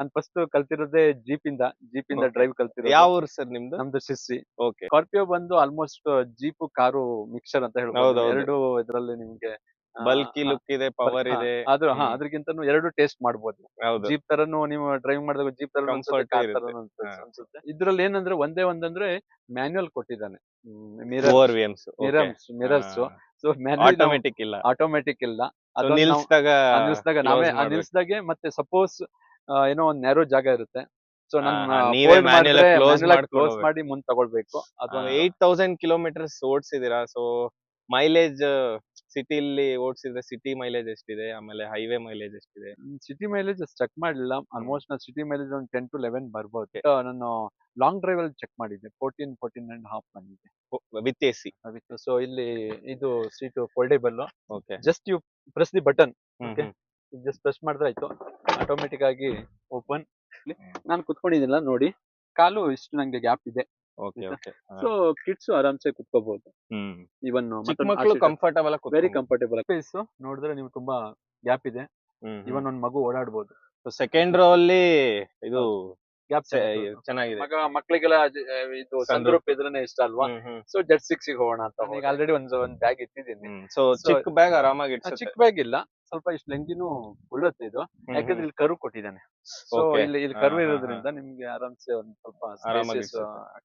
ನಾನು first ಕಲ್ತಿರೋದೇ jeep ಇಂದ drive ಕಲ್ತಿರೋದು. ಯಾವ ಊರು ಸರ್ ನಿಮ್ದು? ನಮ್ದು ಶಿರ್ಸಿ. ಓಕೆ. ಸ್ಕಾರ್ಪಿಯೋ ಬಂದು ಆಲ್ಮೋಸ್ಟ್ ಜೀಪ್ ಕಾರು ಮಿಕ್ಸರ್ ಅಂತ ಹೇಳ್ಬೋದು. ಹೌದೌದು. ಎರಡು ಇದರಲ್ಲಿ ನಿಮ್ಗೆ ಬಲ್ಕಿ ಲುಕ್ ಇದೆ, ಪವರ್ ಇದೆ. ಅದ್ರಗಿಂತನೂ ಎರಡು ಟೇಸ್ಟ್ ಮಾಡ್ಬೋದು. ಹೌದು. ಜೀಪ್ ತರನು ನೀವು ಡ್ರೈವ್ ಮಾಡಿದಾಗ ಜೀಪ್ ತರ Comfort ಕಾರ್ ಇರುತ್ತೆ. ತರ ಹಾ. ಅನ್ಸುತ್ತೆ. ಇದ್ರಲ್ಲಿ ಏನಂದ್ರೆ ಒಂದಂದ್ರೆ ಮ್ಯಾನ್ಯುಯಲ್ ಕೊಟ್ಟಿದ್ದಾನೆ. ORVMs. Okay. ಮಿರರ್ಸ್. ಹಾ. ಸೊ ಮ್ಯಾನ್ಯುಯಲ್ ಆಟೋಮೆಟಿಕ್ ಇಲ್ಲ. ಆಟೋಮೆಟಿಕ್ ಇಲ್ಲ. So ಅದನ್ನ ನಾವು ನಿಲ್ಸ್ದಾಗ ನಾವೇ close ಮಾಡ್ಬೇಕು. ನಿಲ್ಸ್ದಾಗೆ ಮತ್ತೆ ಸಪೋಸ್ ಏನೋ ಒಂದ್ ನ್ಯಾರೋ ಜಾಗ ಇರುತ್ತೆ. ಸೊ ನಾನು ನೀವೇ fold manual ಮಾಡಿದ್ರೆ ಆಗಿ close manual ಆಗಿ ಮಾಡ್ಕೊಂಡು ಕ್ಲೋಸ್ ಹೋಗ್ಬೇಕು. ಮಾಡಿ ಮುಂದ್ ತಗೊಳ್ಬೇಕು. ಅದೊಂದು 8000 ಕಿಲೋಮೀಟರ್ಸ್ ಓಡಿಸಿದೀರಾ. ಸೊ ಮೈಲೇಜ್ ಸಿಟಿಲಿ ಓಡಿಸಿದ್ರೆ ಸಿಟಿ ಮೈಲೇಜ್ ಎಷ್ಟಿದೆ, ಆಮೇಲೆ ಹೈವೇ ಮೈಲೇಜ್ ಎಷ್ಟಿದೆ? ಸಿಟಿ ಮೈಲೇಜ್ ಚೆಕ್ ಮಾಡಿಲ್ಲ. ಆಲ್ಮೋಸ್ಟ್ ನಾನು ಸಿಟಿ ಮೈಲೇಜ್ ಒಂದು 10 to 11 ಬರ್ಬೋದು. ನಾನು ಲಾಂಗ್ ಡ್ರೈವ್ ಅಲ್ಲಿ ಚೆಕ್ ಮಾಡಿದ್ದೆ 14.5 ಬಂದಿದೆ ವಿತ್ AC. ಸೊ ಇಲ್ಲಿ ಇದು seat foldable. Okay. Just you press the button. Okay, just press ಮಾಡಿದ್ರೆ ಆಯ್ತು, ಆಟೋಮೆಟಿಕ್ ಆಗಿ ಓಪನ್. ನಾನು ಕುತ್ಕೊಂಡಿದ್ದೀನಲ್ಲ ನೋಡಿ, ಕಾಲು ಇಷ್ಟು ನಂಗೆ ಗ್ಯಾಪ್ ಇದೆ. ಓಕೆ. ಓಕೆ. ಸೊ ಕಿಡ್ಸ್ ಆರಾಮ್ಸೆ ಕುತ್ಕೋಬಹುದು. ಇವನ್ ಚಿಕ್ಕ ಮಕ್ಕಳು ಕಂಫರ್ಟಬಲ್ ವೆರಿ ಕಂಫರ್ಟೇಬಲ್. ಸ್ಪೇಸ್ ನೋಡಿದ್ರೆ ನೀವು ತುಂಬಾ ಗ್ಯಾಪ್ ಇದೆ. ಇವನ್ ಒಂದ್ ಮಗು ಓಡಾಡ್ಬೋದು. ಸೆಕೆಂಡ್ ರೋ ಅಲ್ಲಿ ಇದು ಗ್ಯಾಪ್ ಚೆನ್ನಾಗಿದೆ. ಮಕ್ಕಳಿಗೆಲ್ಲ ಇದು ಸನ್ರೂಫ್ ಇದ್ರೇನೆ ಇಷ್ಟ ಅಲ್ವಾ. ಸೊ ಜೆಟ್ 6 ಹೋಗೋಣ ಅಂತ. ಈಗ ಆಲ್ರೆಡಿ ಒಂದ್ ಬ್ಯಾಗ್ ಇಟ್ಟಿದ್ದೀನಿ. ಸೊ ಚಿಕ್ಕ ಬ್ಯಾಗ್ ಆರಾಮಾಗಿ ಚಿಕ್ಕ ಬ್ಯಾಗ್ ಇಲ್ಲ, ಸ್ವಲ್ಪ ಇಷ್ಟು ಲೆಂಗಿನೂ ಉಳುತ್ತೆ ಇದು. ಯಾಕಂದ್ರೆ ಇಲ್ಲಿ ಕರು ಕೊಟ್ಟಿದ್ದಾನೆ. ಸೊ ಇಲ್ಲಿ ಕರು ಇರೋದ್ರಿಂದ ನಿಮ್ಗೆ ಆರಾಮ್ಸೆ ಒಂದ್ ಸ್ವಲ್ಪ ಆರಾಮಾಗಿ